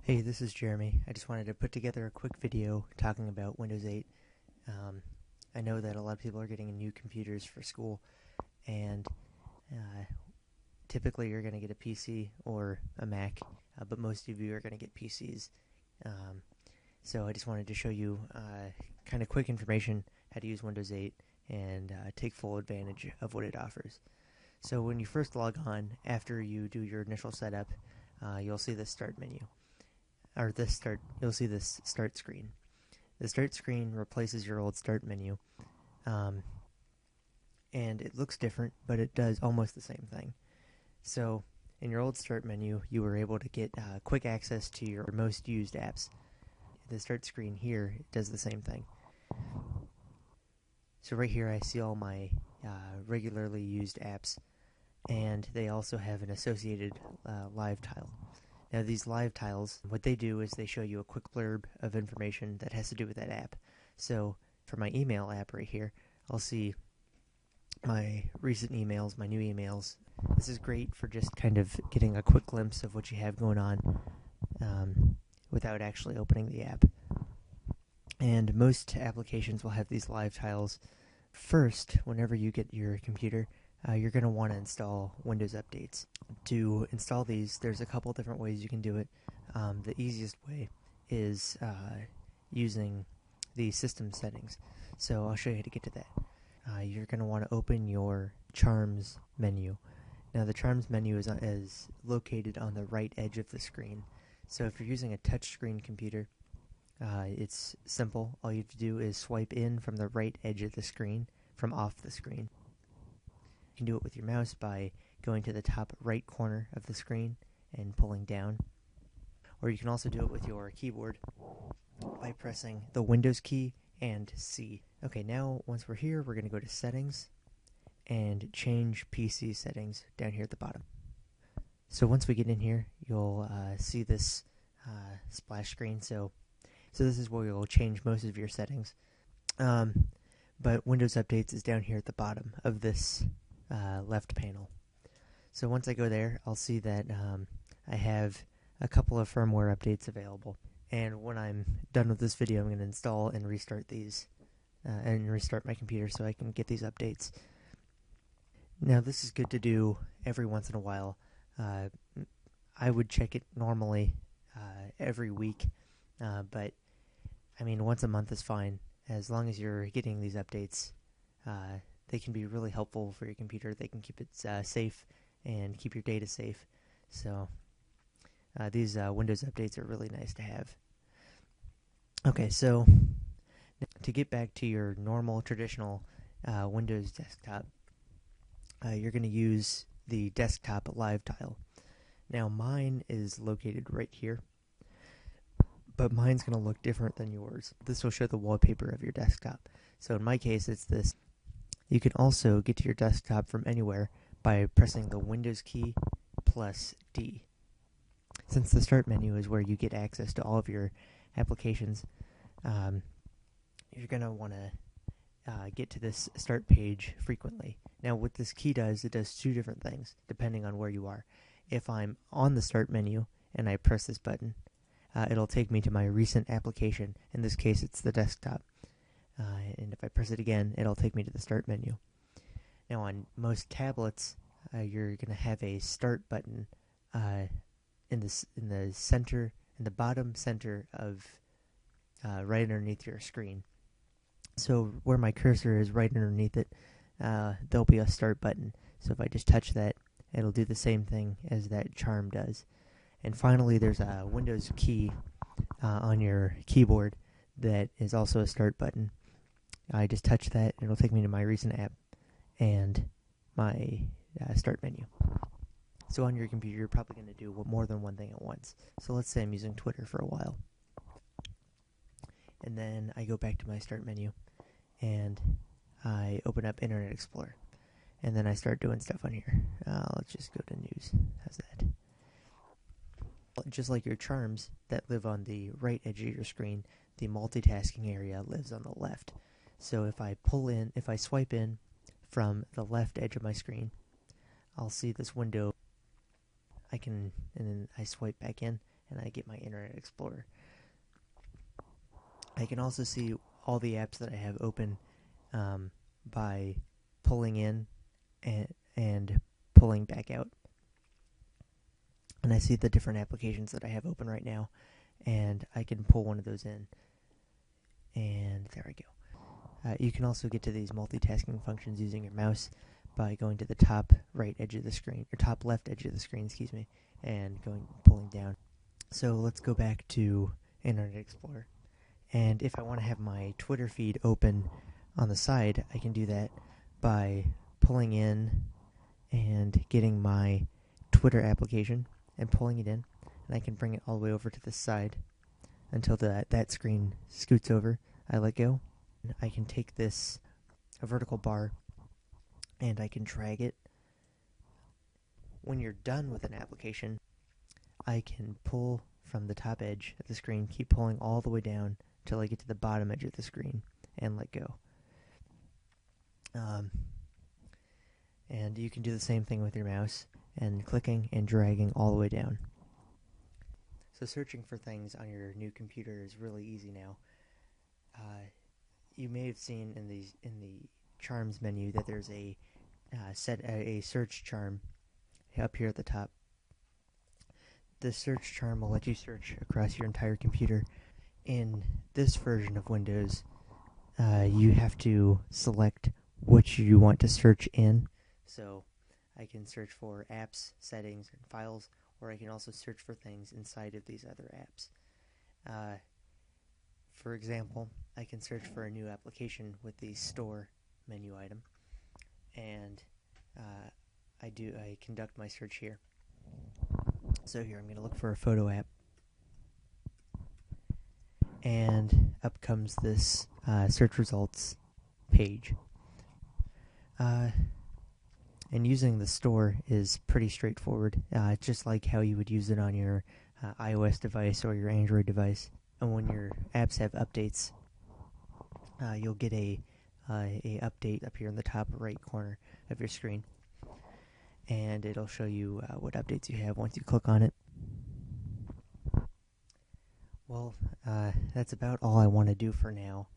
Hey, this is Jeremy. I just wanted to put together a quick video talking about Windows 8. Um, I know that a lot of people are getting new computers for school, and uh, typically you're going to get a PC or a Mac, but most of you are going to get PCs. Um, so I just wanted to show you kind of quick information how to use Windows 8 and take full advantage of what it offers. So when you first log on, after you do your initial setup, you'll see the Start menu. You'll see this start screen. The start screen replaces your old start menu, um, and it looks different, but it does almost the same thing. So in your old start menu, you were able to get quick access to your most used apps. The start screen here does the same thing. So right here I see all my regularly used apps, and they also have an associated live tile. Now these live tiles, what they do is they show you a quick blurb of information that has to do with that app. So for my email app right here, I'll see my recent emails, my new emails. This is great for just kind of getting a quick glimpse of what you have going on without actually opening the app. And most applications will have these live tiles. First, whenever you get your computer, you're going to want to install Windows updates. To install these, there's a couple different ways you can do it. The easiest way is using the system settings. So I'll show you how to get to that. You're going to want to open your Charms menu. Now the Charms menu is located on the right edge of the screen. So if you're using a touchscreen computer, it's simple. All you have to do is swipe in from the right edge of the screen, from off the screen. You can do it with your mouse by going to the top right corner of the screen and pulling down. Or you can also do it with your keyboard by pressing the Windows key and C. Okay, now once we're here, we're going to go to Settings and change PC settings down here at the bottom. So once we get in here, you'll see this splash screen. So this is where you'll change most of your settings. But Windows Updates is down here at the bottom of this left panel. So once I go there, I'll see that I have a couple of firmware updates available. And when I'm done with this video, I'm going to install and restart these and restart my computer so I can get these updates. Now this is good to do every once in a while. I would check it normally every week, but I mean once a month is fine. As long as you're getting these updates, they can be really helpful for your computer. They can keep it safe and keep your data safe. So these Windows updates are really nice to have. Okay, so to get back to your normal, traditional Windows desktop, you're going to use the desktop live tile. Now mine is located right here, but mine's going to look different than yours. This will show the wallpaper of your desktop. So in my case, it's this. You can also get to your desktop from anywhere by pressing the Windows key plus D. Since the Start menu is where you get access to all of your applications, you're going to want to get to this Start page frequently. Now what this key does, it does two different things depending on where you are. If I'm on the Start menu and I press this button, it'll take me to my recent application. In this case, it's the desktop. And if I press it again, it'll take me to the Start menu. Now on most tablets, you're going to have a Start button in the center, in the bottom center of right underneath your screen. So where my cursor is right underneath it, there'll be a Start button. So if I just touch that, it'll do the same thing as that Charm does. And finally, there's a Windows key on your keyboard that is also a Start button. I just touch that, it'll take me to my recent app and my Start menu. So on your computer, you're probably going to do more than one thing at once. So let's say I'm using Twitter for a while. And then I go back to my Start menu, and I open up Internet Explorer. And then I start doing stuff on here. Let's just go to news. How's that? Just like your Charms that live on the right edge of your screen, the multitasking area lives on the left. So if I swipe in from the left edge of my screen, I'll see this window. And then I swipe back in, and I get my Internet Explorer. I can also see all the apps that I have open by pulling in and pulling back out. And I see the different applications that I have open right now, and I can pull one of those in. And there we go. You can also get to these multitasking functions using your mouse by going to the top right edge of the screen, or top left edge of the screen, and pulling down. So let's go back to Internet Explorer. And if I want to have my Twitter feed open on the side, I can do that by pulling in and getting my Twitter application and pulling it in. And I can bring it all the way over to the side until that screen scoots over. I let go. I can take a vertical bar, and I can drag it. When you're done with an application, I can pull from the top edge of the screen, keep pulling all the way down until I get to the bottom edge of the screen, and let go. And you can do the same thing with your mouse, and clicking and dragging all the way down. So searching for things on your new computer is really easy now. You may have seen in the charms menu that there's a search charm up here at the top. This search charm will let you search across your entire computer. In this version of Windows, you have to select which you want to search in. So I can search for apps, settings, and files, or I can also search for things inside of these other apps. For example, I can search for a new application with the Store menu item, and I conduct my search here. So here I'm going to look for a photo app, and up comes this search results page. And using the Store is pretty straightforward, just like how you would use it on your iOS device or your Android device. And when your apps have updates, you'll get a update up here in the top right corner of your screen, and it'll show you what updates you have once you click on it. Well, that's about all I want to do for now.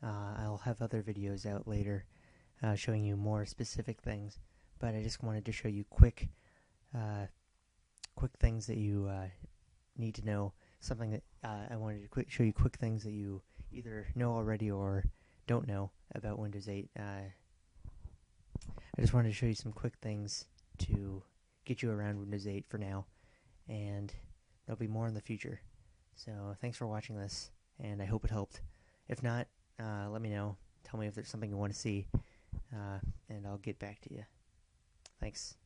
I'll have other videos out later showing you more specific things, but I just wanted to show you quick things that you need to know. Something that I wanted to show you quick things that you either know already or don't know about Windows 8. I just wanted to show you some quick things to get you around Windows 8 for now, and there'll be more in the future. So thanks for watching this, and I hope it helped. If not, let me know. Tell me if there's something you want to see, and I'll get back to you. Thanks.